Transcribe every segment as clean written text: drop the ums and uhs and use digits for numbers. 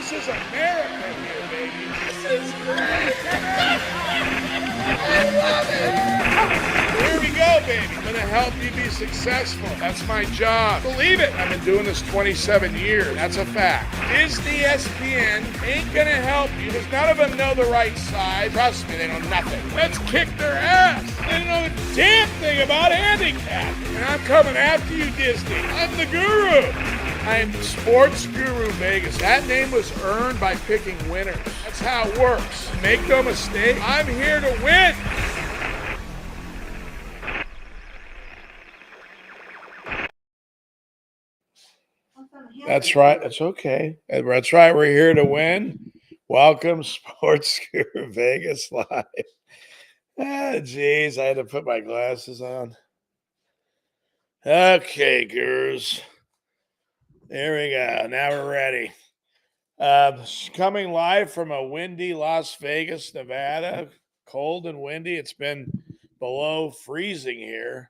This is America here, baby. This is great. I love it. Here we go, baby. I'm going to help you be successful. That's my job. Believe it. I've been doing this 27 years. That's a fact. Disney ESPN ain't going to help you because none of them know the right side. Trust me, they know nothing. Let's kick their ass. They don't know the damn thing about handicapping. And I'm coming after you, Disney. I'm the guru. I am Sportsguru.vegas. That name was earned by picking winners. That's how it works. Make no mistake, I'm here to win. That's right. That's okay. That's right. We're here to win. Welcome, Sportsguru.vegas live. Geez, I had to put my glasses on. Okay, gurus. There we go. Now we're ready. Coming live from a windy Las Vegas, Nevada. Cold and windy. It's been below freezing here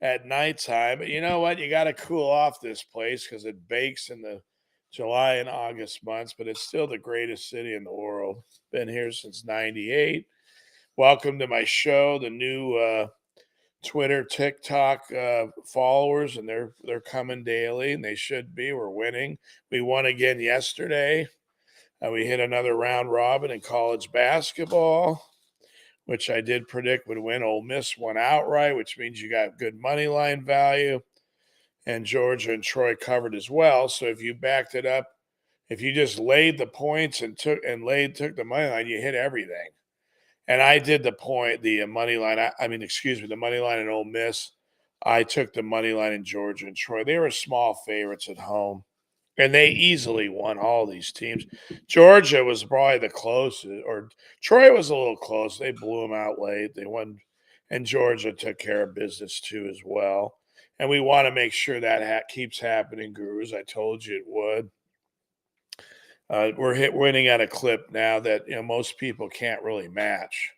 at nighttime. But you know what? You got to cool off this place because it bakes in the July and August months. But it's still the greatest city in the world. Been here since '98. Welcome to my show, the new Twitter, TikTok followers, and they're coming daily, and they should be. We're winning. We won again yesterday. We hit another round robin in college basketball, which I did predict would win. Ole Miss won outright, which means you got good money line value, and Georgia and Troy covered as well. So if you backed it up, if you just laid the points and took the money line, you hit everything. And I did the money line. The money line in Ole Miss. I took the money line in Georgia and Troy. They were small favorites at home, and they easily won all these teams. Georgia was probably the closest, or Troy was a little close. They blew them out late. They won, and Georgia took care of business too as well. And we want to make sure that keeps happening, gurus. I told you it would. We're winning at a clip now that most people can't really match,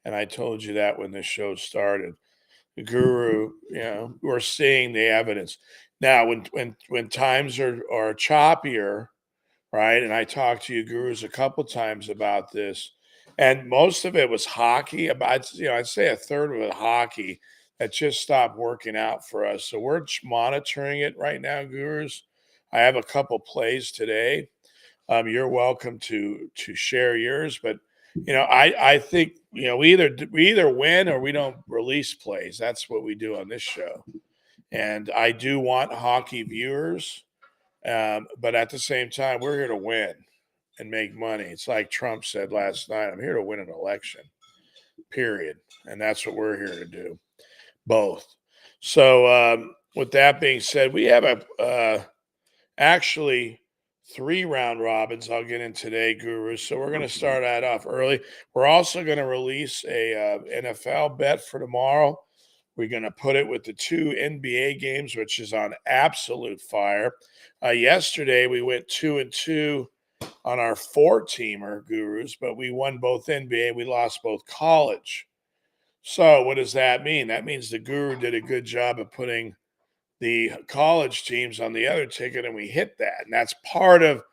and I told you that when this show started. The guru, we're seeing the evidence now. When times are choppier, right? And I talked to you gurus a couple times about this, and most of it was hockey. I'd say a third of it hockey that just stopped working out for us. So we're monitoring it right now, gurus. I have a couple plays today. You're welcome to share yours, but I think we either win or we don't release plays. That's what we do on this show, and I do want hockey viewers, but at the same time, we're here to win and make money. It's like Trump said last night: "I'm here to win an election." Period, and that's what we're here to do, both. So, with that being said, we have actually 3 round robins I'll get in today, gurus. So we're going to start that off early. We're also going to release a NFL bet for tomorrow. We're going to put it with the 2 NBA games, which is on absolute fire. Yesterday we went 2-2 on our 4-teamer, gurus, but we won both NBA. We lost both college. So what does that mean? That means the guru did a good job of putting the college teams on the other ticket, and we hit that. And that's part of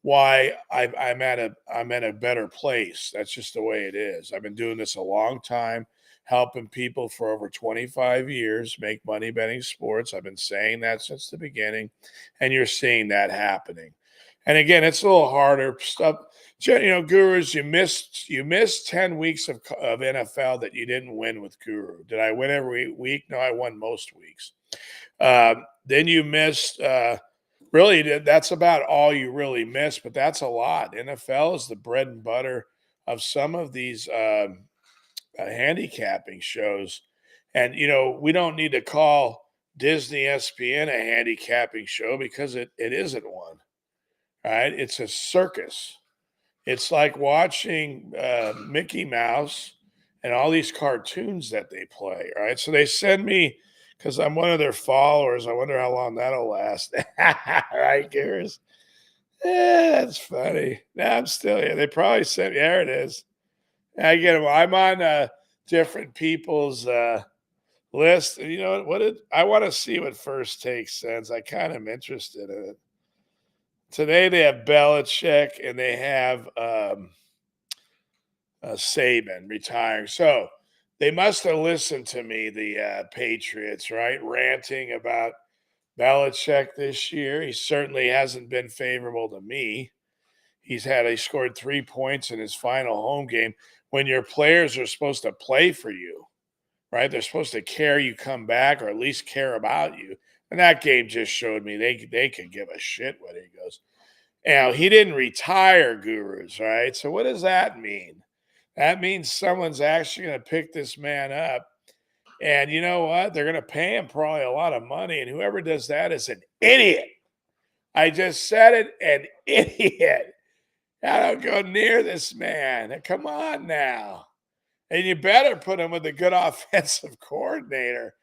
why I'm at a better place. That's just the way it is. I've been doing this a long time, helping people for over 25 years make money betting sports. I've been saying that since the beginning, and you're seeing that happening. And again, it's a little harder stuff. Gurus, you missed 10 weeks of NFL that you didn't win with Guru. Did I win every week? No, I won most weeks. Then you missed, really, that's about all you really missed, but that's a lot. NFL is the bread and butter of some of these handicapping shows. And, we don't need to call Disney ESPN a handicapping show because it isn't one, right? It's a circus. It's like watching Mickey Mouse and all these cartoons that they play, right? So they send me, because I'm one of their followers. I wonder how long that'll last. Right, Gears? That's funny. No, I'm still here. They probably sent me. There it is. I get them. I'm on different people's list. And I want to see what First Take sends. I kind of am interested in it. Today they have Belichick and they have Saban retiring. So they must have listened to me, the Patriots, right? Ranting about Belichick this year. He certainly hasn't been favorable to me. He scored 3 points in his final home game when your players are supposed to play for you, right? They're supposed to care you come back or at least care about you. And that game just showed me they could give a shit where he goes. Now, he didn't retire, Gurus, right? So what does that mean? That means someone's actually going to pick this man up. And you know what? They're going to pay him probably a lot of money. And whoever does that is an idiot. I just said it, an idiot. I don't go near this man. Come on now. And you better put him with a good offensive coordinator.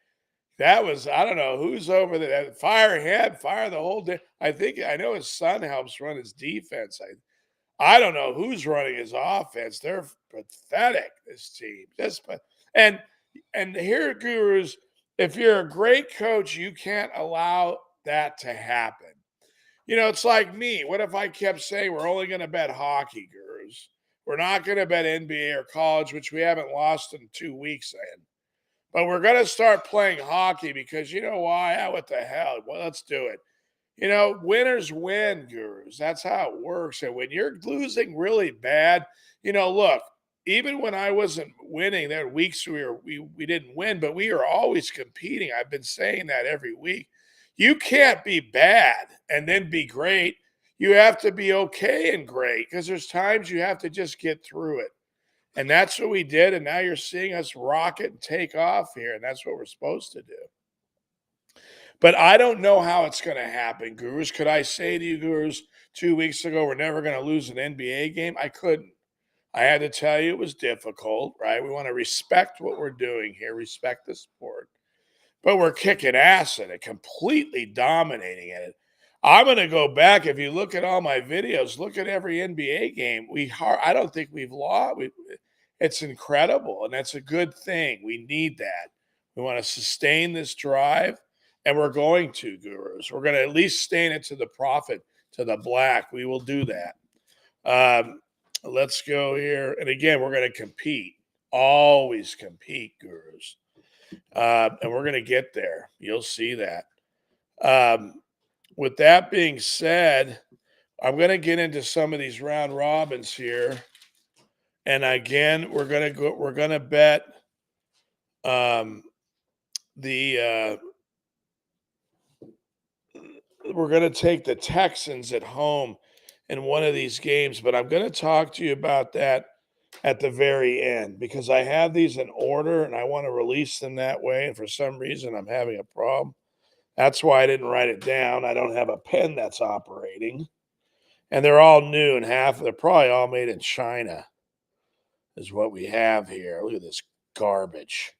That was, I don't know who's over there. Fire him, fire the whole day. I know his son helps run his defense. I don't know who's running his offense. They're pathetic, this team. And here, Gurus, if you're a great coach, you can't allow that to happen. It's like me. What if I kept saying we're only going to bet hockey, Gurus? We're not going to bet NBA or college, which we haven't lost in 2 weeks in. But we're going to start playing hockey because you know why? What the hell? Well, let's do it. Winners win, Gurus. That's how it works. And when you're losing really bad, look, even when I wasn't winning, there were weeks we didn't win, but we are always competing. I've been saying that every week. You can't be bad and then be great. You have to be okay and great because there's times you have to just get through it. And that's what we did. And now you're seeing us rocket and take off here. And that's what we're supposed to do. But I don't know how it's going to happen, Gurus. Could I say to you, Gurus, 2 weeks ago, we're never going to lose an NBA game? I couldn't. I had to tell you it was difficult, right? We want to respect what we're doing here, respect the sport. But we're kicking ass in it, completely dominating it. I'm going to go back. If you look at all my videos, look at every NBA game. I don't think we've lost. It's incredible, and that's a good thing. We need that. We want to sustain this drive, and we're going to, Gurus. We're going to at least sustain it to the profit, to the black. We will do that. Let's go here. And again, we're going to compete. Always compete, Gurus. And we're going to get there. You'll see that. With that being said, I'm going to get into some of these round robins here. And again, we're going to bet we're going to take the Texans at home in one of these games, but I'm going to talk to you about that at the very end because I have these in order and I want to release them that way. And for some reason, I'm having a problem. That's why I didn't write it down. I don't have a pen that's operating. And they're all new and they're probably all made in China, is what we have here. Look at this garbage.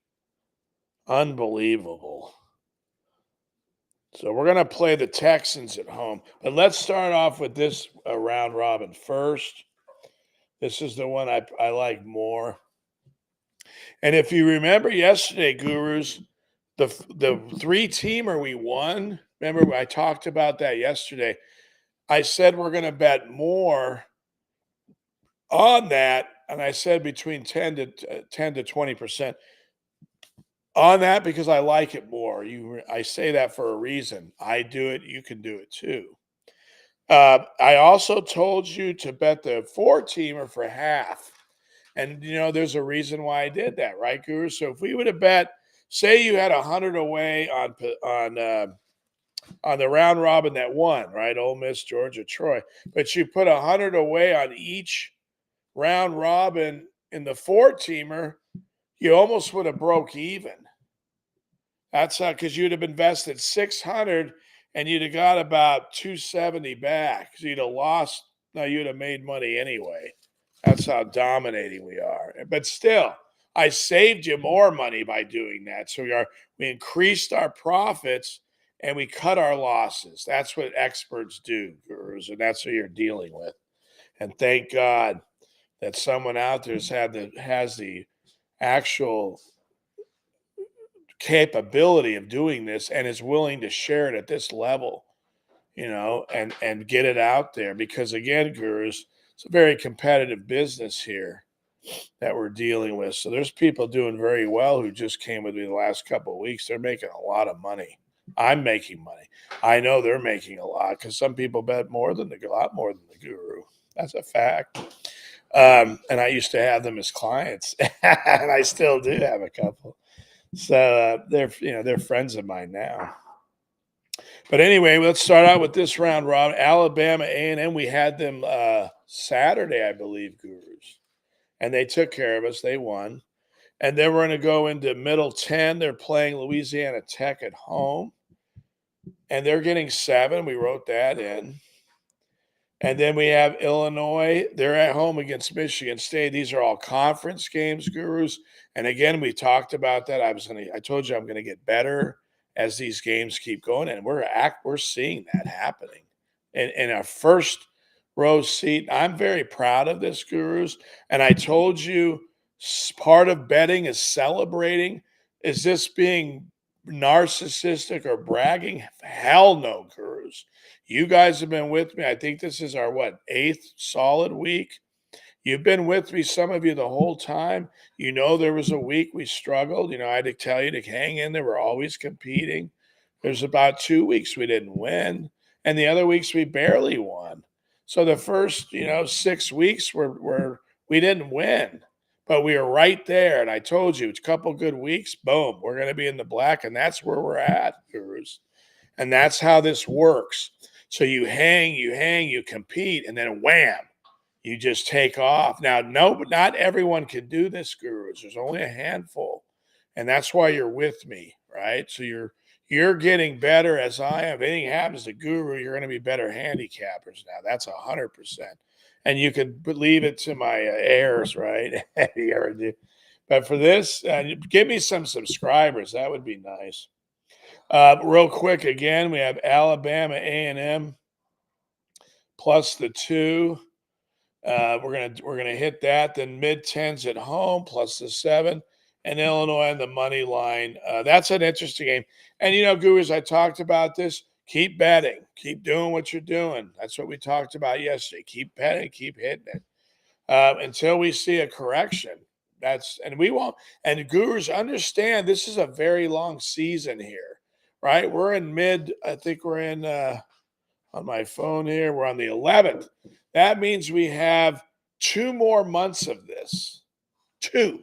Unbelievable. So we're going to play the Texans at home. But let's start off with this round robin first. This is the one I like more. And if you remember yesterday, Gurus, the 3-teamer we won, remember I talked about that yesterday. I said we're going to bet more on that, and I said between 10 to 20% on that because I like it more. I say that for a reason. I do it, you can do it too. I also told you to bet the 4-teamer for half. And, there's a reason why I did that, right, Guru? So if we would have bet, say you had 100 away on the round robin that won, right? Ole Miss, Georgia, Troy. But you put 100 away on each round robin in the 4-teamer, you almost would have broke even. That's because you'd have invested 600 and you'd have got about 270 back. So you'd have lost. No, you'd have made money anyway. That's how dominating we are. But still, I saved you more money by doing that. So we increased our profits and we cut our losses. That's what experts do, Gurus, and that's what you're dealing with. And thank God that someone out there has the actual capability of doing this and is willing to share it at this level. and get it out there because again, gurus, it's a very competitive business here that we're dealing with. So there's people doing very well who just came with me the last couple of weeks. They're making a lot of money. I'm making money. I know they're making a lot because some people bet a lot more than the guru. That's a fact. And I used to have them as clients, and I still do have a couple. So they're friends of mine now. But anyway, let's start out with this round, Rob. Alabama A&M. We had them Saturday, I believe, gurus, and they took care of us. They won, and then we're going to go into Middle 10. They're playing Louisiana Tech at home, and they're getting 7. We wrote that in. And then we have Illinois. They're at home against Michigan State. These are all conference games, gurus. And again, we talked about that. I told you I'm going to get better as these games keep going, and we're seeing that happening. In our first row seat, I'm very proud of this, gurus. And I told you part of betting is celebrating. Is this being narcissistic or bragging? Hell no, gurus. You guys have been with me. I think this is our 8th solid week. You've been with me, some of you, the whole time. There was a week we struggled. I had to tell you to hang in there. We're always competing. There's about 2 weeks we didn't win, and the other weeks we barely won. So the first, 6 weeks we didn't win, but we were right there. And I told you, it's a couple good weeks, boom, we're going to be in the black, and that's where we're at, gurus. And that's how this works. So you hang, you compete, and then wham, you just take off. Now, no, but not everyone can do this, gurus. There's only a handful. And that's why you're with me, right? So you're getting better as I am. If anything happens to guru, you're going to be better handicappers now. That's 100%. And you can leave it to my heirs, right? You ever do. But for this, give me some subscribers. That would be nice. Real quick, again, we have Alabama A&M plus the 2. We're gonna hit that. Then mid-10s at home plus the 7, and Illinois on the money line. That's an interesting game. And gurus, I talked about this. Keep betting. Keep doing what you're doing. That's what we talked about yesterday. Keep betting. Keep hitting it until we see a correction. And we won't. And gurus, understand this is a very long season here, right? We're in mid. I think we're in on my phone here. We're on the 11th. That means we have 2 more months of this. 2.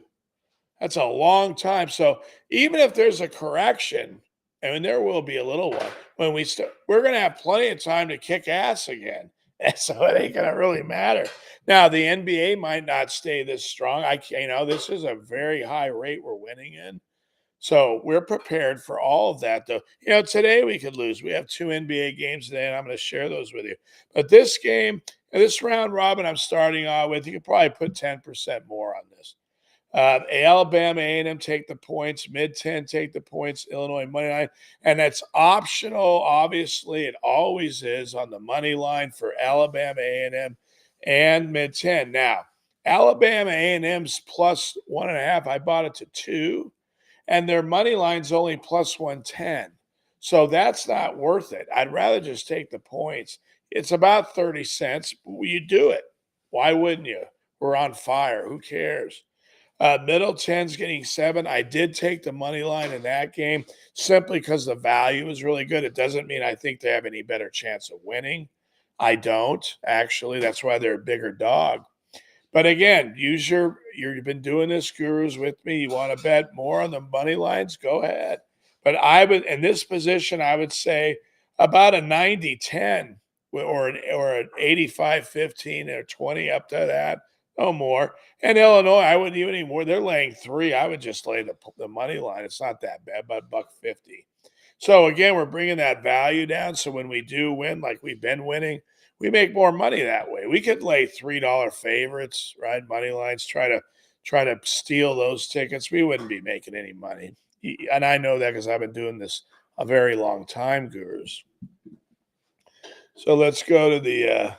That's a long time. So even if there's a correction, and there will be a little one when we're going to have plenty of time to kick ass again. And so it ain't going to really matter. Now the NBA might not stay this strong. This is a very high rate we're winning in. So we're prepared for all of that, though. Today we could lose. We have 2 NBA games today, and I'm going to share those with you. But this game, this round robin, I'm starting out with. You could probably put 10% more on this. Alabama A&M take the points. Mid-10 take the points. Illinois money line, and that's optional. Obviously, it always is on the money line for Alabama A&M and mid-10. Now, Alabama A&M's plus 1.5. I bought it to 2. And their money line's only plus 110. So that's not worth it. I'd rather just take the points. It's about 30 cents. You do it. Why wouldn't you? We're on fire. Who cares? Middle 10's getting 7. I did take the money line in that game simply because the value is really good. It doesn't mean I think they have any better chance of winning. I don't, actually. That's why they're a bigger dog. But again, you've been doing this, gurus, with me. You want to bet more on the money lines? Go ahead. But I would, in this position, I would say about a 90-10 or an 85-15 or 20 up to that. No more. And Illinois, I wouldn't even any more. They're laying 3. I would just lay the money line. It's not that bad, about $1.50. So again, we're bringing that value down. So when we do win, like we've been winning, we make more money that way. We could lay $3 favorites, right? Money lines, try to steal those tickets. We wouldn't be making any money. And I know that because I've been doing this a very long time, gurus. So let's go to the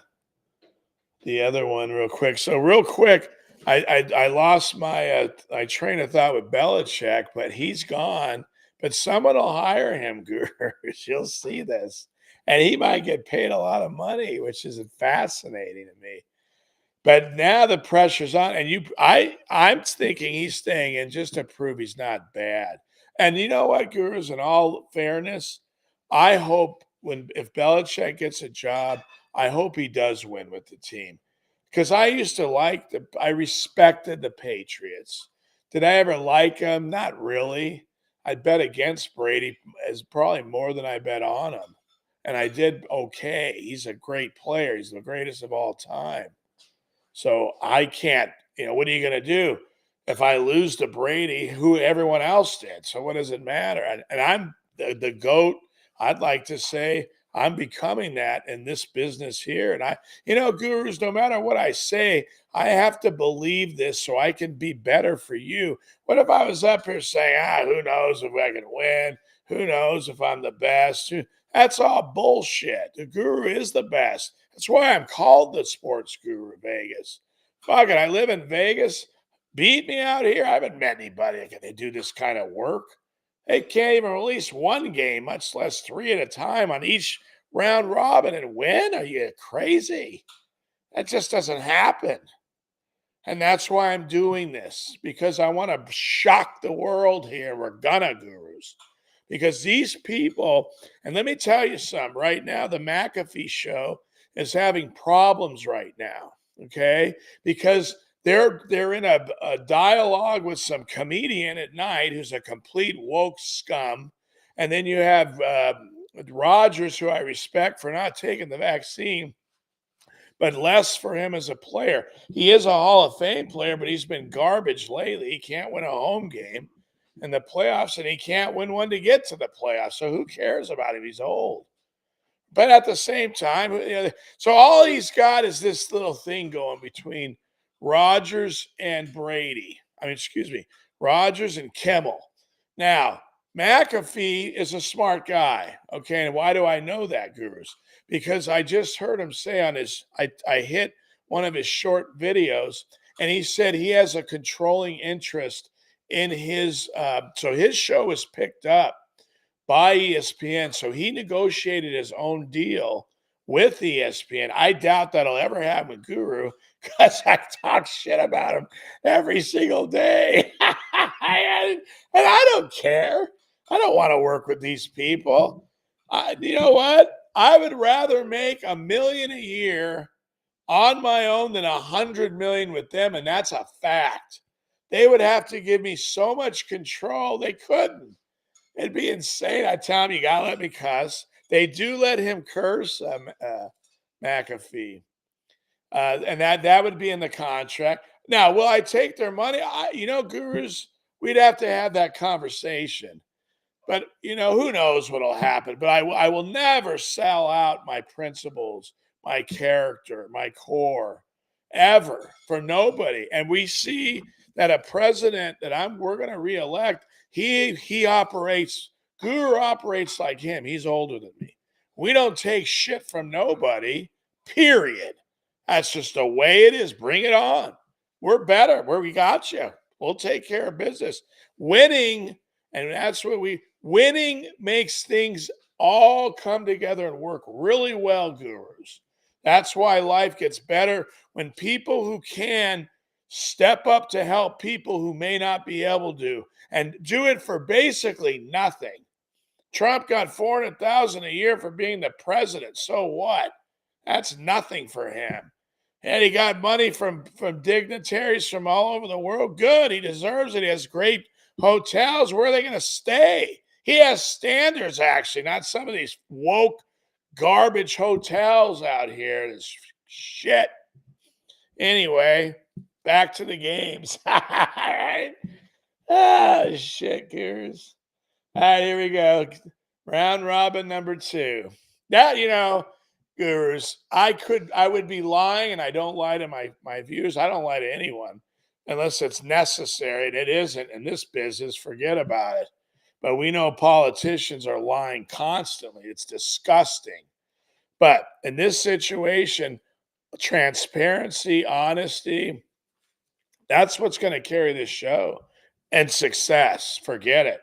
other one real quick. So real quick, I lost my train of thought with Belichick, but he's gone. But someone will hire him, gurus. You'll see this. And he might get paid a lot of money, which is fascinating to me. But now the pressure's on, and I'm thinking he's staying in just to prove he's not bad. And you know what, Gurus, in all fairness, I hope if Belichick gets a job, I hope he does win with the team. Because I used to I respected the Patriots. Did I ever like them? Not really. I bet against Brady as probably more than I bet on him. And I did okay. He's a great player. He's the greatest of all time. So I can't, what are you going to do? If I lose to Brady, who everyone else did. So what does it matter? And I'm the GOAT. I'd like to say I'm becoming that in this business here. And Gurus, no matter what I say, I have to believe this so I can be better for you. What if I was up here saying, who knows if I can win? Who knows if I'm the best? That's all bullshit. The Guru is the best. That's why I'm called the Sports Guru Vegas. Fuck it, I live in Vegas. Beat me out here. I haven't met anybody that can do this kind of work. They can't even release one game, much less three at a time on each round robin and win. Are you crazy? That just doesn't happen. And that's why I'm doing this, because I want to shock the world here. We're gonna, Gurus. Because these people, and let me tell you something, right now, the McAfee show is having problems right now, okay? Because they're in a dialogue with some comedian at night who's a complete woke scum. And then you have Rogers, who I respect for not taking the vaccine, but less for him as a player. He is a Hall of Fame player, but he's been garbage lately. He can't win a home game in the playoffs, and he can't win one to get to the playoffs. So who cares about him? He's old. But at the same time, so all he's got is this little thing going between Rodgers and Brady. Excuse me, Rodgers and Kimmel. Now, McAfee is a smart guy. Okay. And why do I know that, Gurus? Because I just heard him say I hit one of his short videos, and he said he has a controlling interest in so his show is picked up by ESPN. So he negotiated his own deal with ESPN. I doubt that'll ever happen with Guru, because I talk shit about him every single day. And I don't care. I don't want to work with these people. You know what? I would rather make $1 million a year on my own than 100 million with them. And that's a fact. They would have to give me so much control. They couldn't. It'd be insane. I tell him, you got to let me cuss. They do let him curse, McAfee. And that would be in the contract. Now, will I take their money? Gurus, we'd have to have that conversation. But, who knows what will happen. But I will never sell out my principles, my character, my core, ever, for nobody. And we see that a president that we're going to reelect, he operates, Guru operates like him. He's older than me. We don't take shit from nobody, period. That's just the way it is. Bring it on. We're better. We got you. We'll take care of business. Winning, and that's what winning makes things all come together and work really well, Gurus. That's why life gets better when people who can step up to help people who may not be able to, and do it for basically nothing. Trump got $400,000 a year for being the president. So what? That's nothing for him. And he got money from dignitaries from all over the world. Good. He deserves it. He has great hotels. Where are they going to stay? He has standards, actually, not some of these woke garbage hotels out here. This shit. Anyway, back to the games. All right. Shit, Gears. All right, here we go. Round robin number 2. That, Gurus, I would be lying, and I don't lie to my viewers. I don't lie to anyone unless it's necessary, and it isn't in this business. Forget about it. But we know politicians are lying constantly. It's disgusting. But in this situation, transparency, honesty, that's what's going to carry this show. And success. Forget it.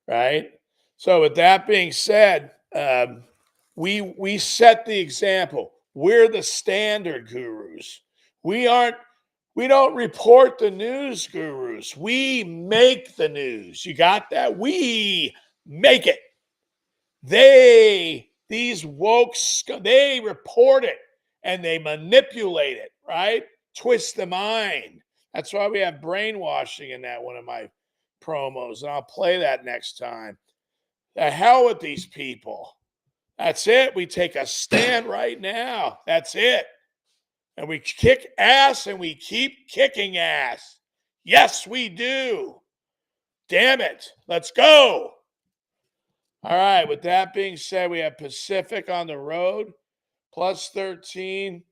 Right? So with that being said, We set the example. We're the standard gurus. We don't report the news, gurus. We make the news. You got that? We make it. These woke, they report it and they manipulate it, right? Twist the mind. That's why we have brainwashing in that one of my promos, and I'll play that next time. The hell with these people. That's it. We take a stand right now. That's it. And we kick ass and we keep kicking ass. Yes, we do. Damn it. Let's go. All right. With that being said, we have Pacific on the road, plus 13.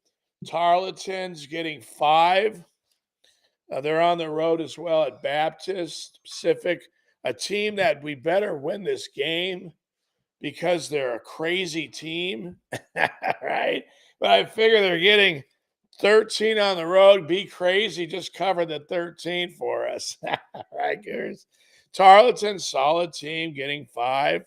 Tarleton's getting 5. They're on the road as well at Baptist. Pacific, a team that we better win this game because they're a crazy team, right? But I figure they're getting 13 on the road. Be crazy. Just cover the 13 for us. Right, Gears? Tarleton, solid team, getting 5.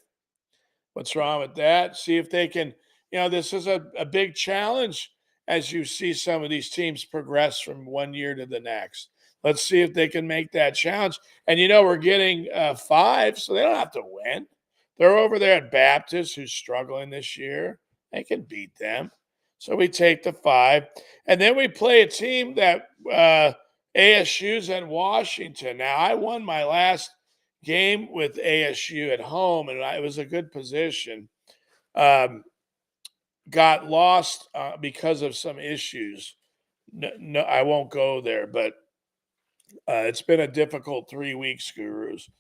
What's wrong with that? See if they can, this is a big challenge as you see some of these teams progress from one year to the next. Let's see if they can make that challenge. And, we're getting 5, so they don't have to win. They're over there at Baptist, who's struggling this year. They can beat them. So we take the 5. And then we play a team that ASU's in Washington. Now, I won my last game with ASU at home, and it was a good position. Got lost because of some issues. No, I won't go there, but it's been a difficult 3 weeks, Gurus.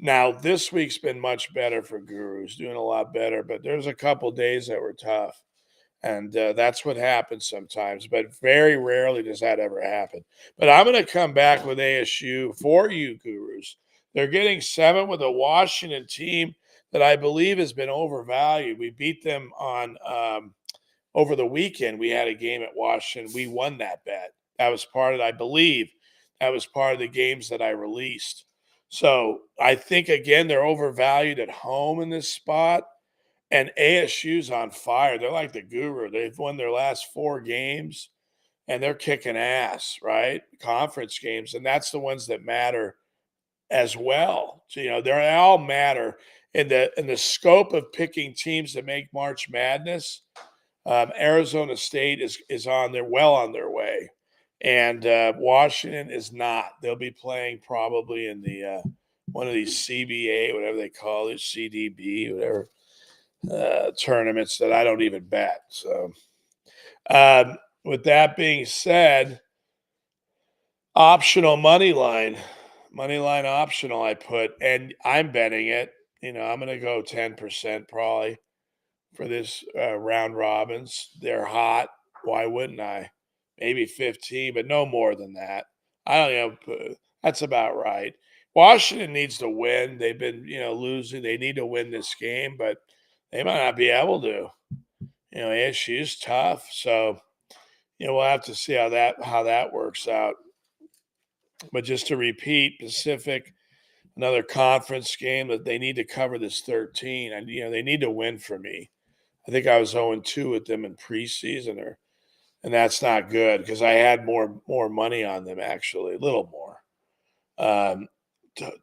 Now, this week's been much better for Gurus, doing a lot better, but there's a couple days that were tough. And that's what happens sometimes, but very rarely does that ever happen. But I'm going to come back with ASU for you, Gurus. They're getting 7 with a Washington team that I believe has been overvalued. We beat them on over the weekend. We had a game at Washington. We won that bet. That was part of, I believe, that was part of the games that I released. So I think, again, they're overvalued at home in this spot. And ASU's on fire. They're like the guru. They've won their last 4 games, and they're kicking ass, right? Conference games, and that's the ones that matter as well. So, they all matter in the scope of picking teams that make March Madness. Arizona State is on their way, and Washington is not. They'll be playing probably in the one of these CBA, whatever they call it, CDB, whatever. Tournaments that I don't even bet. So, with that being said, optional money line optional. I put, and I'm betting it. I'm going to go 10% probably for this round robins. They're hot. Why wouldn't I? Maybe 15, but no more than that. I don't know. That's about right. Washington needs to win. They've been, losing. They need to win this game, but they might not be able to. ASU's tough, so we'll have to see how that works out. But just to repeat, Pacific, another conference game that they need to cover this 13, and they need to win for me. I think I was 0-2 with them in preseason, and that's not good because I had more money on them, actually, a little more.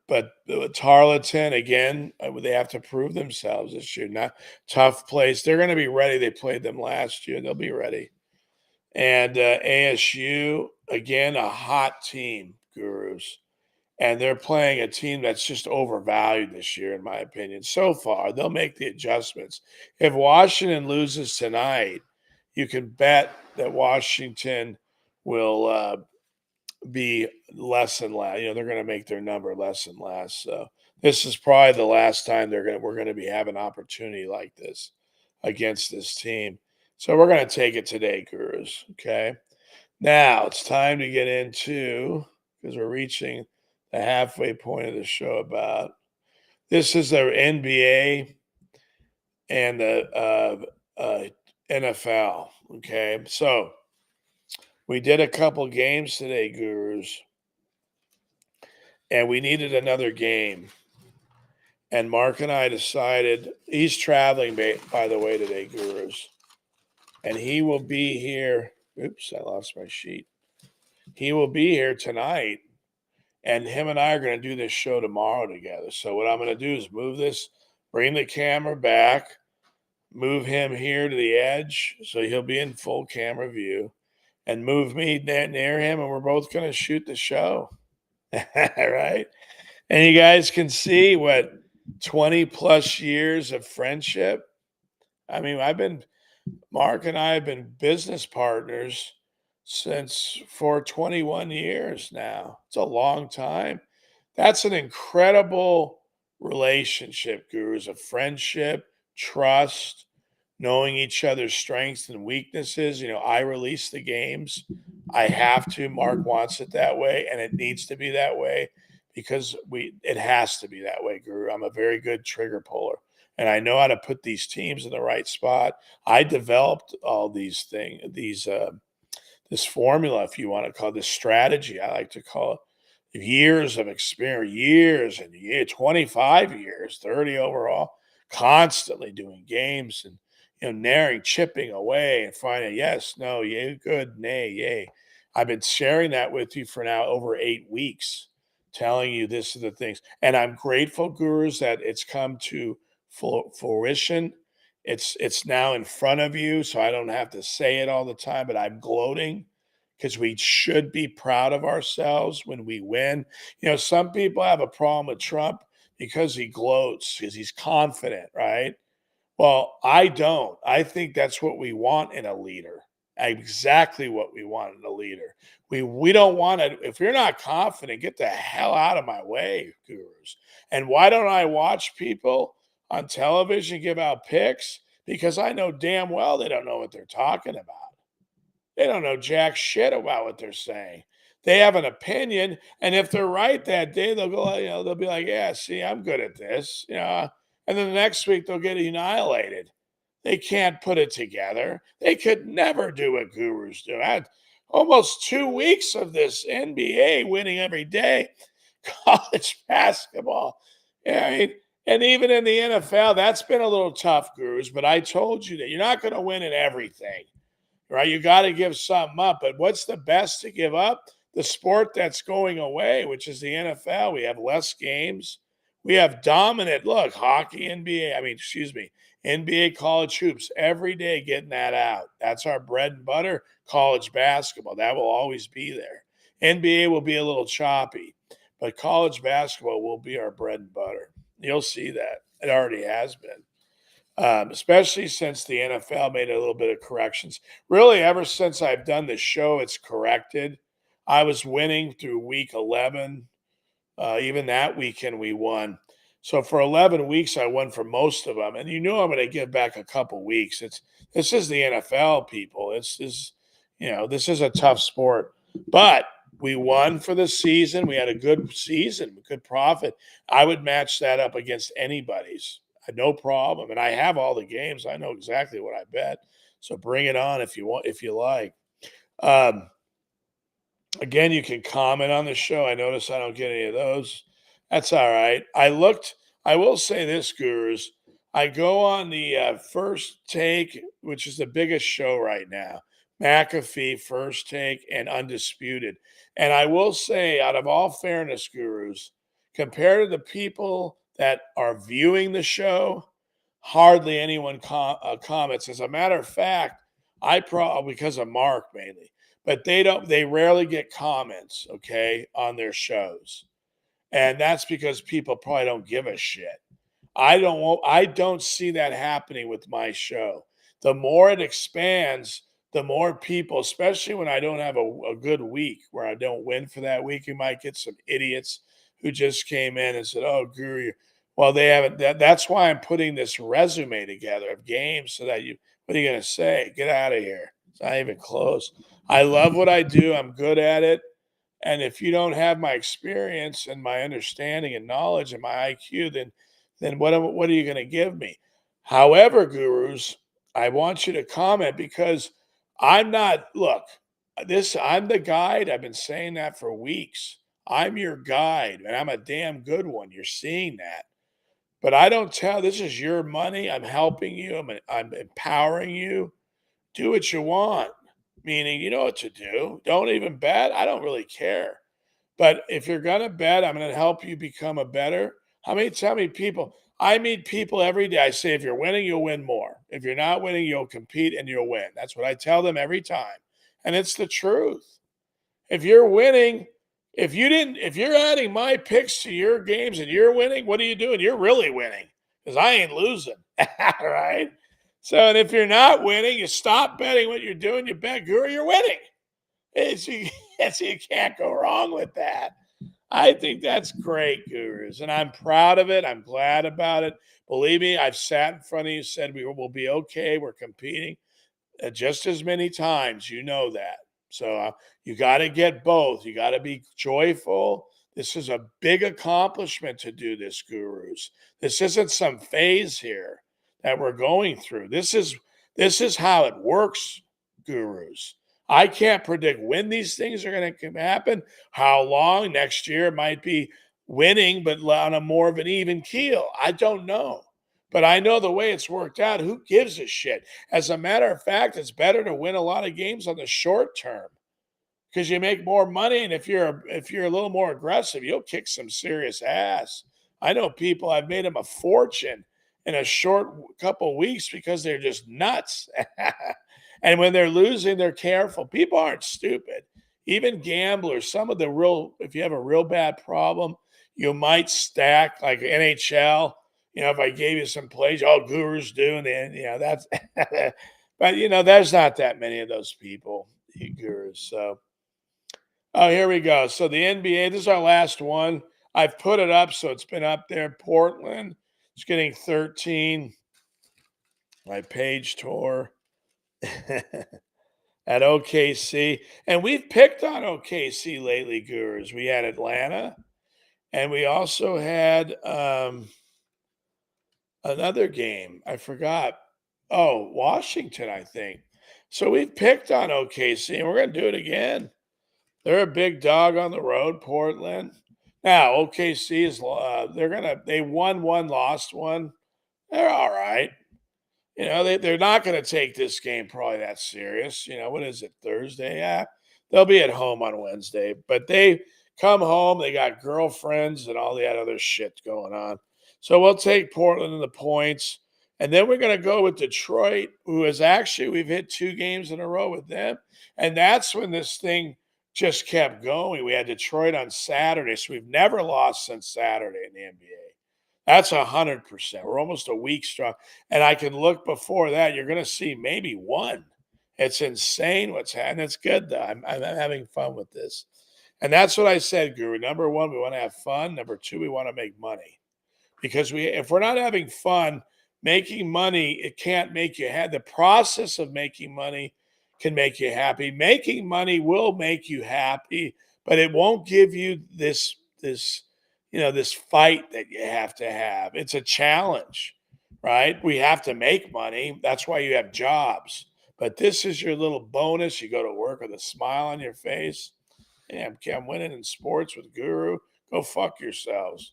But Tarleton, again, they have to prove themselves this year. Not tough place. They're going to be ready. They played them last year. They'll be ready. And ASU, again, a hot team, Gurus. And they're playing a team that's just overvalued this year, in my opinion. So far, they'll make the adjustments. If Washington loses tonight, you can bet that Washington will be less and less. They're going to make their number less and less. So this is probably the last time we're going to be having an opportunity like this against this team. So we're going to take it today, Gurus. Okay. Now it's time to get into, because we're reaching the halfway point of the show, about this is the NBA and the NFL. Okay. So we did a couple games today, Gurus, and we needed another game. And Mark and I decided he's traveling, by the way, today, gurus. And he will be here. Oops, I lost my sheet. He will be here tonight. And him and I are going to do this show tomorrow together. So what I'm going to do is move this, bring the camera back, move him here to the edge so he'll be in full camera view, and move me near him, and we're both going to shoot the show. Right? And you guys can see what 20 plus years of friendship. I mean, Mark and I have been business partners for 21 years now. It's a long time. That's an incredible relationship, gurus, of friendship, trust, knowing each other's strengths and weaknesses. I release the games. I have to. Mark wants it that way, and it needs to be that way because it has to be that way, Guru. I'm a very good trigger puller, and I know how to put these teams in the right spot. I developed all these things, this formula, if you want to call it, this strategy, I like to call it, years of experience, years and years, 25 years, 30 overall, constantly doing games and narrowing, chipping away and finding yes, no, yay, good, nay, yay. I've been sharing that with you for now over 8 weeks, telling you this are the things. And I'm grateful, gurus, that it's come to fruition. It's now in front of you, so I don't have to say it all the time, but I'm gloating because we should be proud of ourselves when we win. Some people have a problem with Trump because he gloats, because he's confident, right? Well, I don't. I think that's what we want in a leader. Exactly what we want in a leader. We don't want to. If you're not confident, get the hell out of my way, gurus. And why don't I watch people on television give out picks? Because I know damn well they don't know what they're talking about. They don't know jack shit about what they're saying. They have an opinion, and if they're right that day, they'll go, they'll be like, "Yeah, see, I'm good at this," and then the next week they'll get annihilated. They can't put it together. They could never do what gurus do. I had almost 2 weeks of this NBA winning every day, college basketball. Yeah, and even in the NFL, that's been a little tough, gurus. But I told you that you're not going to win in everything, right? You got to give something up. But what's the best to give up? The sport that's going away, which is the NFL. We have less games. We have dominant, look, hockey, NBA. I mean, excuse me, NBA college hoops every day getting that out. That's our bread and butter. College basketball, that will always be there. NBA will be a little choppy, but college basketball will be our bread and butter. You'll see that. It already has been. Especially since the NFL made a little bit of corrections. Really, ever since I've done the show, it's corrected. I was winning through week 11. Even that weekend, we won. So for 11 weeks, I won for most of them. And I'm going to give back a couple weeks. This is the NFL, people. This is a tough sport. But we won for the season. We had a good season, good profit. I would match that up against anybody's. No problem. And I have all the games. I know exactly what I bet. So bring it on if you want, if you like. Um, Again, you can comment on the show. I notice I don't get any of those. That's all right. I will say this, gurus. I go on the First Take, which is the biggest show right now. McAfee, First Take, and Undisputed. And I will say, out of all fairness, gurus, compared to the people that are viewing the show, hardly anyone comments. As a matter of fact, because of Mark mainly, but they rarely get comments, okay, on their shows. And that's because people probably don't give a shit. I don't see that happening with my show. The more it expands, the more people, especially when I don't have a good week where I don't win for that week, you might get some idiots who just came in and said, "Oh, Guru, well, they haven't." That's why I'm putting this resume together of games so that what are you going to say? Get out of here. It's not even close. I love what I do. I'm good at it. And if you don't have my experience and my understanding and knowledge and my IQ, then what are you going to give me? However, gurus, I want you to comment because I'm not, look, I'm the guide. I've been saying that for weeks. I'm your guide, and I'm a damn good one. You're seeing that. But I don't tell, this is your money. I'm helping you. I'm empowering you. Do what you want. Meaning, you know what to do. Don't even bet. I don't really care. But if you're gonna bet, I'm gonna help you become a better. How many people? I meet people every day. I say, if you're winning, you'll win more. If you're not winning, you'll compete and you'll win. That's what I tell them every time. And it's the truth. If you're winning, if you're adding my picks to your games and you're winning, what are you doing? You're really winning because I ain't losing. Right? So, and if you're not winning, you stop betting what you're doing. You bet Guru, you're winning. You, you can't go wrong with that. I think that's great, Gurus, and I'm proud of it. I'm glad about it. Believe me, I've sat in front of you, said we will be okay. We're competing just as many times. You know that. So you got to get both. You got to be joyful. This is a big accomplishment to do this, Gurus. This isn't some phase here that we're going through. This is how it works, Gurus. I can't predict when these things are going to happen, how long. Next year might be winning, but on a more of an even keel. I don't know. But I know the way it's worked out. Who gives a shit? As a matter of fact, it's better to win a lot of games on the short term because you make more money, and if you're a little more aggressive, you'll kick some serious ass. I know people. I've made them a fortune in a short couple weeks because they're just nuts. And when they're losing, they're careful. People aren't stupid. Even gamblers, some of the real, if you have a real bad problem, you might stack like NHL. If I gave you some plays, all gurus do, and then that's. But there's not that many of those people, gurus. So, oh, here we go. So the NBA. This is our last one. I've put it up, so it's been up there. Portland. It's getting 13. My page tore. At OKC. And we've picked on OKC lately, Gurus. We had Atlanta, and we also had another game. I forgot. Oh, Washington, I think. So we've picked on OKC, and we're going to do it again. They're a big dog on the road, Portland. Now, OKC is they won one, lost one. They're all right. They're not going to take this game probably that serious. What is it, Thursday? Yeah, they'll be at home on Wednesday. But they come home, they got girlfriends and all that other shit going on. So we'll take Portland in the points. And then we're going to go with Detroit, who is actually, we've hit 2 games in a row with them. And that's when this thing just kept going. We had Detroit on Saturday. So we've never lost since Saturday in the NBA. That's 100%. We're almost a week strong. And I can look before that. You're going to see maybe one. It's insane what's happening. It's good, though. I'm having fun with this. And that's what I said, Guru. Number one, we want to have fun. Number two, we want to make money. Because if we're not having fun, making money, it can't make you happy. The process of making money can make you happy. Making money will make you happy, but it won't give you this this fight that you have to have. It's a challenge, right? We have to make money. That's why you have jobs. But this is your little bonus. You go to work with a smile on your face. Yeah, I'm winning in sports with Guru. Go fuck yourselves.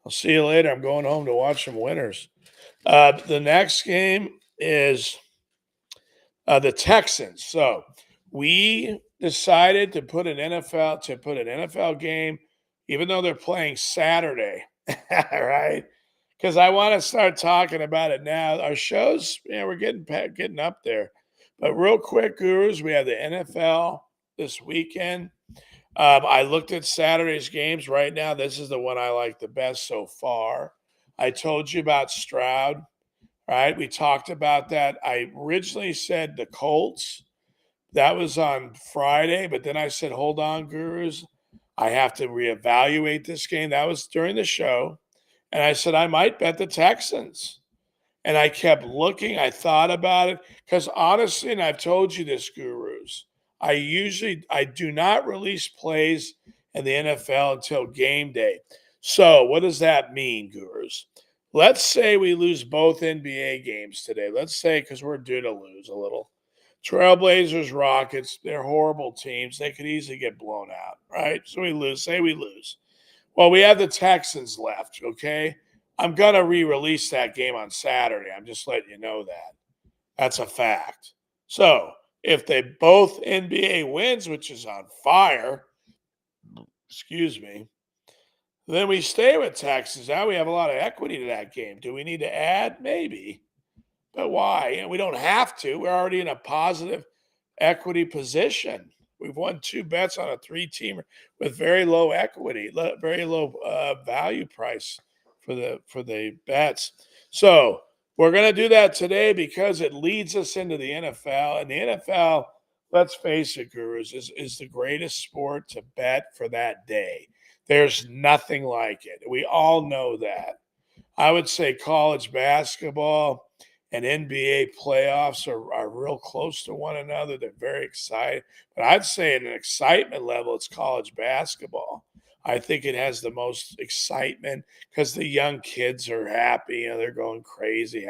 I'll see you later. I'm going home to watch some winners. The next game is the Texans. So we decided to put an NFL game, even though they're playing Saturday, right? Because I want to start talking about it now. Our shows, we're getting up there. But real quick, Gurus, we have the NFL this weekend. I looked at Saturday's games. Right now, this is the one I like the best so far. I told you about Stroud, right? We talked about that. I originally said the Colts. That was on Friday, but then I said, hold on, Gurus. I have to reevaluate this game. That was during the show. And I said, I might bet the Texans. And I kept looking. I thought about it because honestly, and I've told you this, Gurus, I do not release plays in the NFL until game day. So what does that mean, Gurus? Let's say we lose both NBA games today. Let's say, because we're due to lose a little. Trailblazers, Rockets, they're horrible teams. They could easily get blown out, right? So we lose. Say we lose. Well, we have the Texans left, okay? I'm going to re-release that game on Saturday. I'm just letting you know that. That's a fact. So if they both NBA wins, which is on fire, excuse me, then we stay with Texas. Now we have a lot of equity to that game. Do we need to add? Maybe. But why? We don't have to. We're already in a positive equity position. We've won 2 bets on a 3-teamer with very low equity, very low value price for the bets. So we're going to do that today because it leads us into the NFL. And the NFL, let's face it, gurus, is the greatest sport to bet for that day. There's nothing like it. We all know that. I would say college basketball and NBA playoffs are real close to one another. They're very exciting. But I'd say at an excitement level, it's college basketball. I think it has the most excitement because the young kids are happy. They're going crazy.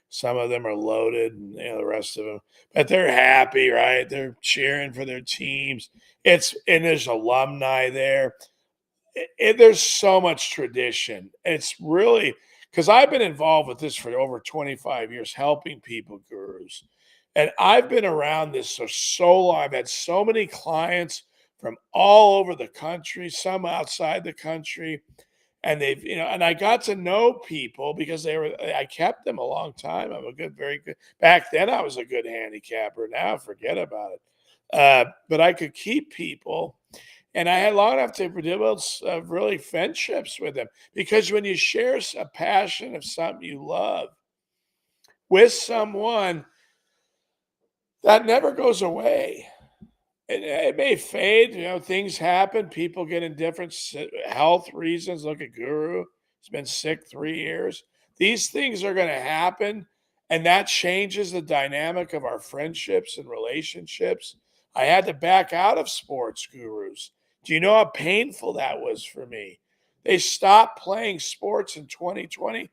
Some of them are loaded, and the rest of them, but they're happy, right? They're cheering for their teams. And there's alumni there. There's so much tradition. It's really because I've been involved with this for over 25 years, helping people, gurus. And I've been around this for so long. I've had so many clients from all over the country, some outside the country. And and I got to know people because I kept them a long time. I'm a very good, back then I was a good handicapper. Now forget about it. But I could keep people and I had long enough to develop really friendships with them because when you share a passion of something you love with someone, that never goes away. It may fade, things happen. People get in different health reasons. Look at Guru. He's been sick 3 years. These things are going to happen, and that changes the dynamic of our friendships and relationships. I had to back out of sports gurus. Do you know how painful that was for me? They stopped playing sports in 2020.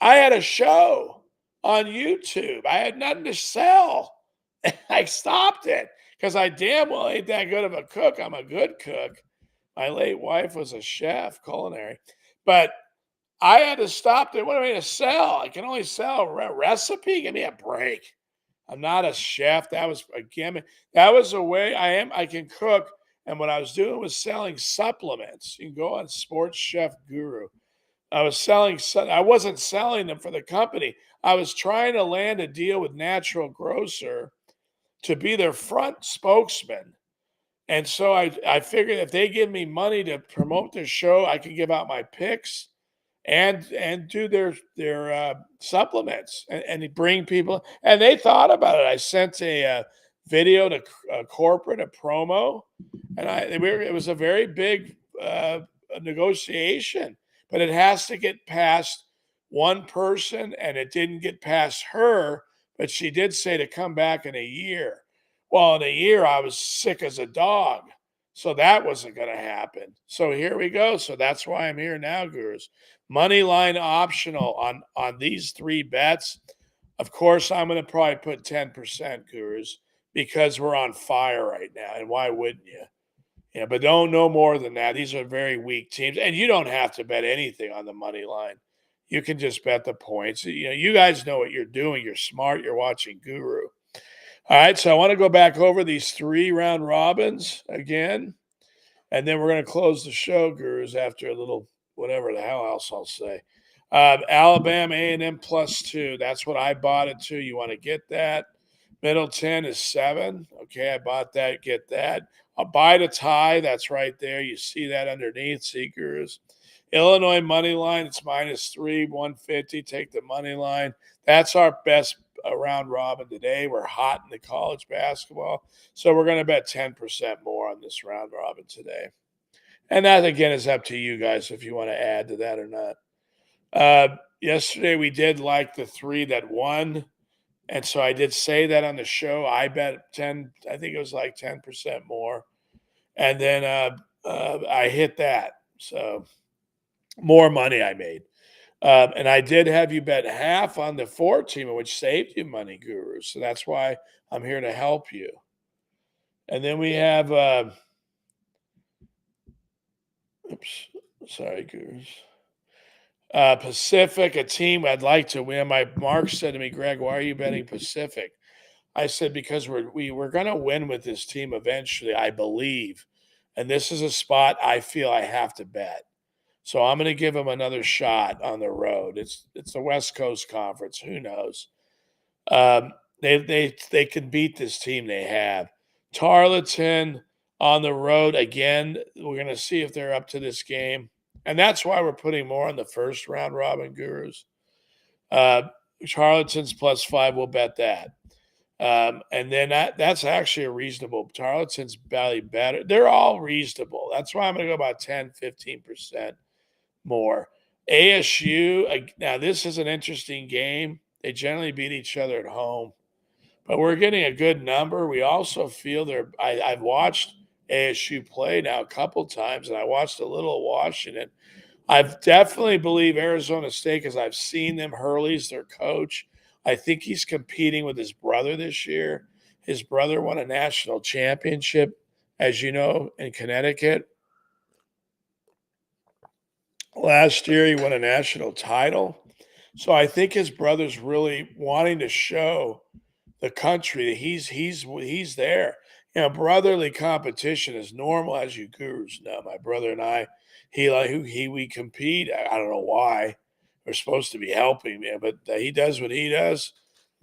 I had a show on YouTube. I had nothing to sell. I stopped it because I damn well ain't that good of a cook. I'm a good cook. My late wife was a chef, culinary, but I had to stop it. What am I going to sell? I can only sell a recipe. Give me a break. I'm not a chef. That was a gimmick. That was a way I am. I can cook. And what I was doing was selling supplements. You can go on Sports Chef Guru. I wasn't selling them for the company. I was trying to land a deal with Natural Grocer to be their front spokesman. And so I figured if they give me money to promote their show, I could give out my picks and do their supplements and bring people. And they thought about it. I sent a video to corporate, a promo, and it was a very big negotiation, but it has to get past one person, and it didn't get past her. But she did say to come back in a year. Well, in a year, I was sick as a dog. So that wasn't going to happen. So here we go. So that's why I'm here now, gurus. Money line optional on these 3 bets. Of course, I'm going to probably put 10%, gurus, because we're on fire right now. And why wouldn't you? Yeah, but don't know more than that. These are very weak teams. And you don't have to bet anything on the money line. You can just bet the points. You guys know what you're doing. You're smart. You're watching Guru. All right, so I want to go back over these 3 round robins again, and then we're going to close the show, gurus, after a little whatever the hell else I'll say. Alabama A&M +2. That's what I bought it to. You want to get that? Middle 10 is 7. Okay, I bought that. Get that. I'll buy the tie. That's right there. You see that underneath, Seekers. Illinois money line. It's -3, 150. Take the money line. That's our best round robin today. We're hot in the college basketball. So we're going to bet 10% more on this round robin today. And that, again, is up to you guys if you want to add to that or not. Yesterday, we did like the 3 that won. And so I did say that on the show. I bet 10, I think it was like 10% more. And then I hit that. So more money I made. And I did have you bet half on the 4-teamer, which saved you money, Guru. So that's why I'm here to help you. And then we have, oops, sorry, Gurus. Pacific, a team I'd like to win. My Mark said to me, Greg, why are you betting Pacific? I said, because we're going to win with this team eventually, I believe. And this is a spot I feel I have to bet. So I'm going to give them another shot on the road. It's the West Coast Conference. Who knows? Um, they can beat this team they have. Tarleton on the road again. We're going to see if they're up to this game, and that's why we're putting more on the first round robin gurus. Uh, Tarleton's +5. We'll bet that. And then that's actually a reasonable. Tarleton's barely better. They're all reasonable. That's why I'm going to go about 10-15% more. ASU, now this is an interesting game. They generally beat each other at home, but we're getting a good number. We also feel I've watched ASU play now a couple times, and I watched a little Washington. I definitely believe Arizona State because I've seen them. Hurley's their coach. I think he's competing with his brother this year. His brother won a national championship, as you know, in Connecticut. Last year, he won a national title. So I think his brother's really wanting to show the country that he's there. You know, brotherly competition is normal, as you gurus know. My brother and I, we compete. I don't know why. We're supposed to be helping him, but he does what he does.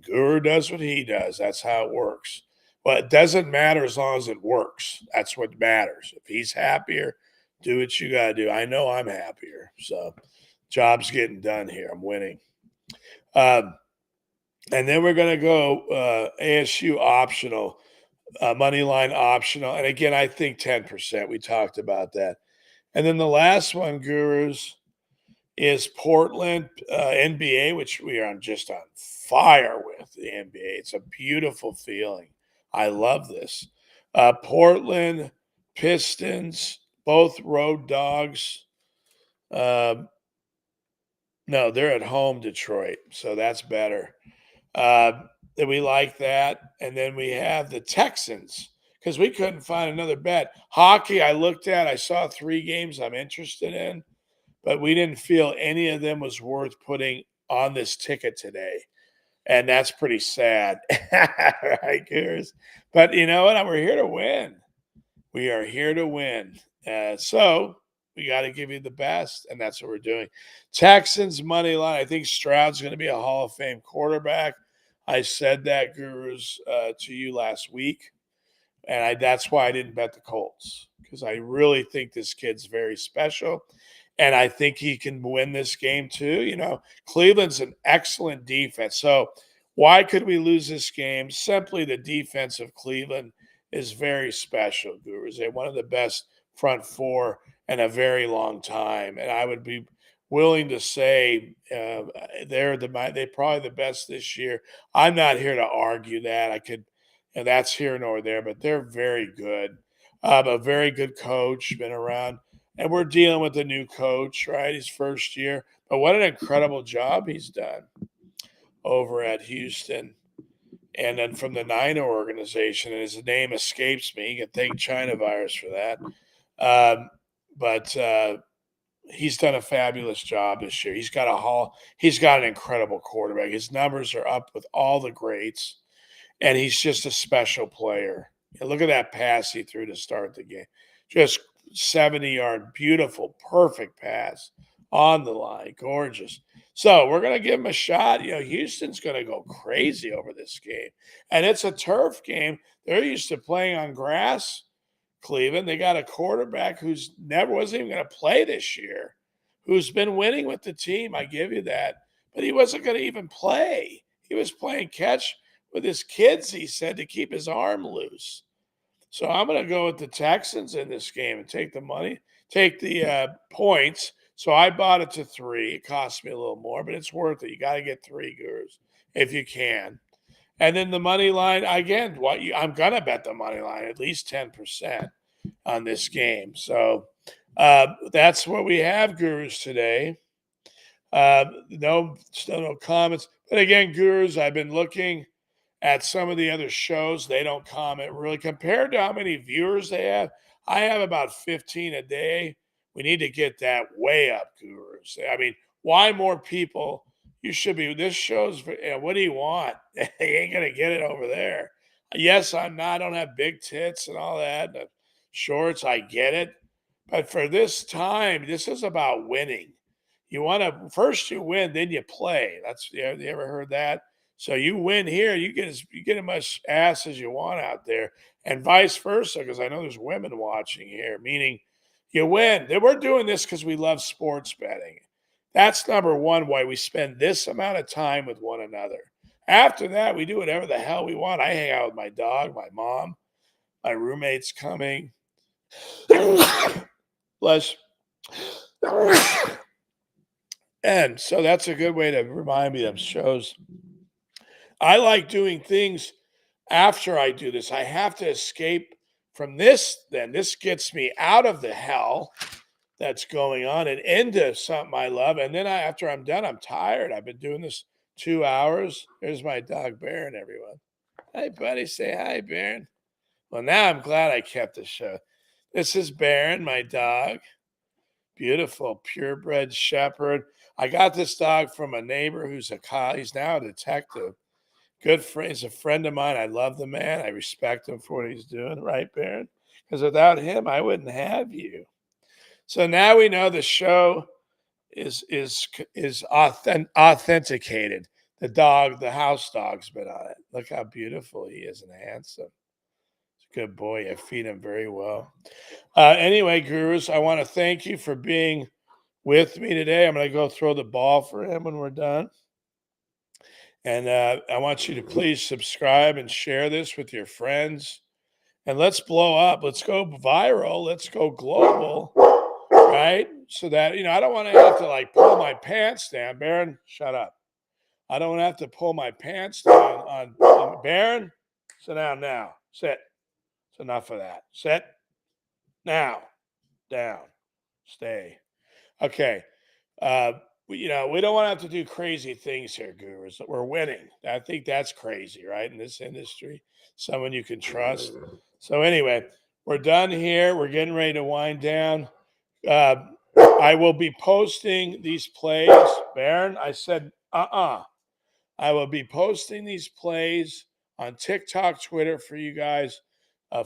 Guru does what he does. That's how it works. But it doesn't matter as long as it works. That's what matters. If he's happier, do what you got to do. I know I'm happier. So, job's getting done here. I'm winning. Um, and then we're going to go ASU optional, money line optional. And again, I think 10%. We talked about that. And then the last one, gurus, is Portland NBA, which we are just on fire with the NBA. It's a beautiful feeling. I love this. Portland Pistons, both road dogs. Um, no, they're at home, Detroit. So that's better. Uh, we like that. And then we have the Texans because we couldn't find another bet. Hockey, I looked at, I saw 3 games I'm interested in, but we didn't feel any of them was worth putting on this ticket today. And that's pretty sad. Right, Goose? But you know what? We're here to win. We are here to win. So we got to give you the best, and that's what we're doing. Texans money line. I think Stroud's going to be a Hall of Fame quarterback. I said that, Gurus, to you last week, and that's why I didn't bet the Colts because I really think this kid's very special, and I think he can win this game too. You know, Cleveland's an excellent defense. So why could we lose this game? Simply the defense of Cleveland is very special, Gurus. They're one of the best front four in a very long time, and I would be willing to say they're probably the best this year. I'm not here to argue that. And that's here nor there, but they're very good. A very good coach, been around, and we're dealing with a new coach, right? His first year, but what an incredible job he's done over at Houston. And then from the Niner organization, and his name escapes me. You can thank China virus for that. But he's done a fabulous job this year. He's got an incredible quarterback. His numbers are up with all the greats, and he's just a special player. And look at that pass he threw to start the game. Just 70-yard, beautiful, perfect pass on the line. Gorgeous. So we're going to give him a shot. You know, Houston's going to go crazy over this game. And it's a turf game. They're used to playing on grass, Cleveland. They got a quarterback who's never wasn't even going to play this year, who's been winning with the team. I give you that. But he wasn't going to even play. He was playing catch with his kids, he said, to keep his arm loose. So I'm going to go with the Texans in this game and take the money, take the points. So I bought it to 3. It cost me a little more, but it's worth it. You got to get 3, Gurus, if you can. And then the money line, again, I'm going to bet the money line at least 10% on this game. So that's what we have, Gurus, today. Still no comments. But again, Gurus, I've been looking at some of the other shows. They don't comment really. Compared to how many viewers they have, I have about 15 a day. We need to get that way up, Gurus. I mean, why more people. You should be. This show's. What do you want? They ain't gonna get it over there. Yes, I'm not. I don't have big tits and all that. The shorts, I get it. But for this time, this is about winning. You want to first you win, then you play. That's you ever heard that? So you win here, you get as much ass as you want out there, and vice versa. Because I know there's women watching here, meaning you win. We're doing this because we love sports betting. That's number one. Why we spend this amount of time with one another. After that, we do whatever the hell we want. I hang out with my dog, my mom, my roommate's coming. Bless. And so that's a good way to remind me of shows. I like doing things after I do this. I have to escape from this. Then this gets me out of the hell that's going on and into something I love. And then after I'm done, I'm tired. I've been doing this 2 hours. There's my dog Baron, everyone. Hi, buddy. Say hi, Baron. Well, now I'm glad I kept the show. This is Baron, my dog. Beautiful, purebred shepherd. I got this dog from a neighbor who's he's now a detective. Good friend. He's a friend of mine. I love the man. I respect him for what he's doing. Right, Baron? Because without him, I wouldn't have you. So now we know the show is authenticated. The house dog's been on it. Look how beautiful he is and handsome. He's a good boy. I feed him very well. Anyway, gurus, I want to thank you for being with me today. I'm going to go throw the ball for him when we're done. And I want you to please subscribe and share this with your friends. And let's blow up. Let's go viral. Let's go global. Right? So that, I don't want to have to like pull my pants down. Baron, shut up. I don't have to pull my pants down on Baron. Sit down now. Sit. It's enough of that. Sit. Now. Down. Stay. Okay. We don't want to have to do crazy things here, gurus. We're winning. I think that's crazy, right? In this industry, someone you can trust. So anyway, we're done here. We're getting ready to wind down. I will be posting these plays. Baron, I said, I will be posting these plays on TikTok, Twitter for you guys.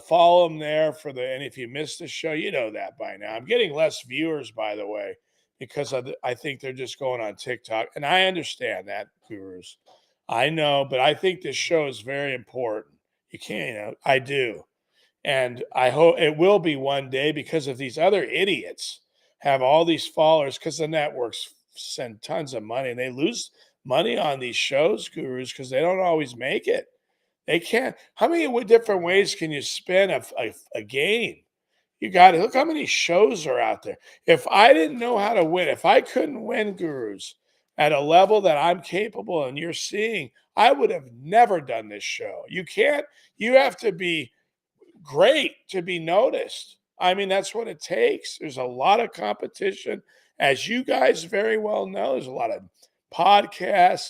Follow them there and if you missed the show, you know that by now. I'm getting less viewers, by the way, because I think they're just going on TikTok. And I understand that, gurus. I know, but I think this show is very important. You can't, I do. And I hope it will be one day because of these other idiots have all these followers because the networks send tons of money and they lose money on these shows, gurus, because they don't always make it. They can't. How many different ways can you spin a game? You got to look how many shows are out there. If I didn't know how to win, if I couldn't win, gurus, at a level that I'm capable and you're seeing, I would have never done this show. You can't. You have to be great to be noticed. I mean, that's what it takes. There's a lot of competition. As you guys very well know, there's a lot of podcasts,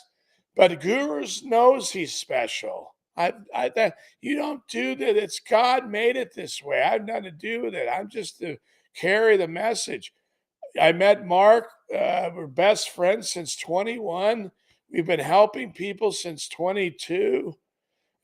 but Gurus knows he's special. That you don't do that. It's God made it this way. I have nothing to do with it. I'm just to carry the message. I met Mark. We're best friends since 21. We've been helping people since 22.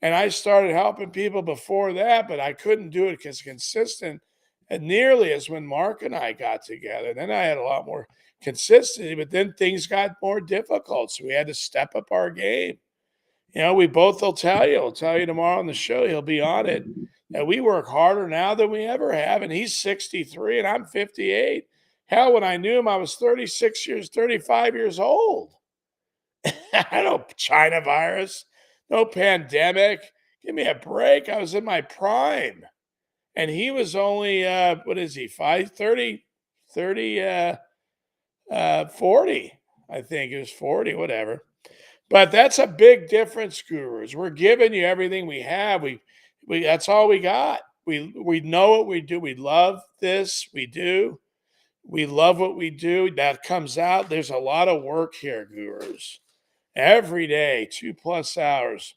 And I started helping people before that, but I couldn't do it as consistent and nearly as when Mark and I got together. Then I had a lot more consistency, but then things got more difficult. So we had to step up our game. We both will tell you. I'll tell you tomorrow on the show. He'll be on it. And we work harder now than we ever have. And he's 63 and I'm 58. Hell, when I knew him, I was 35 years old. I know China virus. No pandemic. Give me a break. I was in my prime. And he was only, what is he, 30, 40. I think it was 40, whatever. But that's a big difference, gurus. We're giving you everything we have. We that's all we got. We know what we do. We love this. We do. We love what we do. That comes out. There's a lot of work here, gurus. Every day, 2+ hours.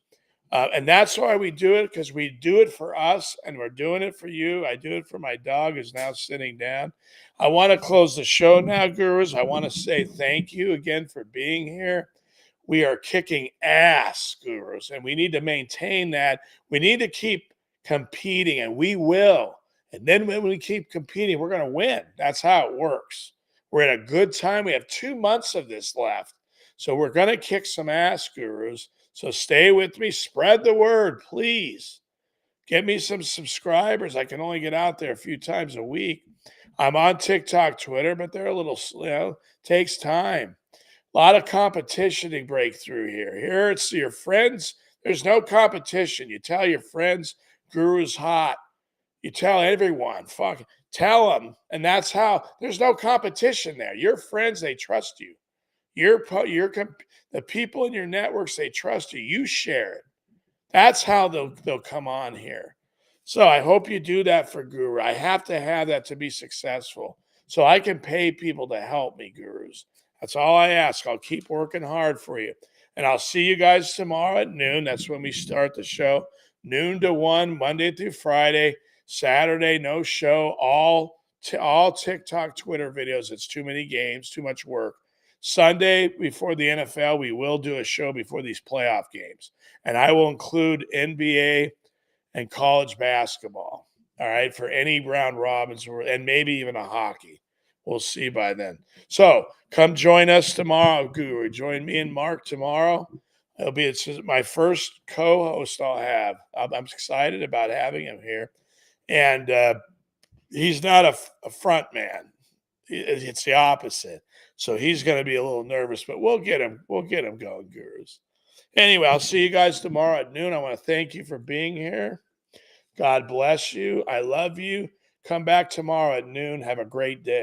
And that's why we do it, because we do it for us and we're doing it for you. I do it for my dog who's now sitting down. I want to close the show now, gurus. I want to say thank you again for being here. We are kicking ass, gurus, and we need to maintain that. We need to keep competing, and we will. And then when we keep competing, we're going to win. That's how it works. We're at a good time. We have 2 months of this left. So we're going to kick some ass, gurus. So stay with me. Spread the word, please. Get me some subscribers. I can only get out there a few times a week. I'm on TikTok, Twitter, but they're a little, takes time. A lot of competition to break through here. Here it's your friends. There's no competition. You tell your friends, Guru's hot. You tell everyone, tell them. And that's how, there's no competition there. Your friends, they trust you. The people in your networks, they trust you. You share it. That's how they'll come on here. So I hope you do that for Guru. I have to have that to be successful, so I can pay people to help me, gurus. That's all I ask. I'll keep working hard for you. And I'll see you guys tomorrow at noon. That's when we start the show. Noon to 1, Monday through Friday. Saturday, no show. All TikTok, Twitter videos. It's too many games, too much work. Sunday, before the NFL, we will do a show before these playoff games. And I will include NBA and college basketball, all right, for any round robins, and maybe even a hockey. We'll see by then. So come join us tomorrow, Guru. Join me and Mark tomorrow. It's my first co-host I'll have. I'm excited about having him here. And he's not a front man. It's the opposite. So he's going to be a little nervous, but we'll get him going, gurus. Anyway, I'll see you guys tomorrow at noon. I want to thank you for being here. God bless you. I love you. Come back tomorrow at noon. Have a great day.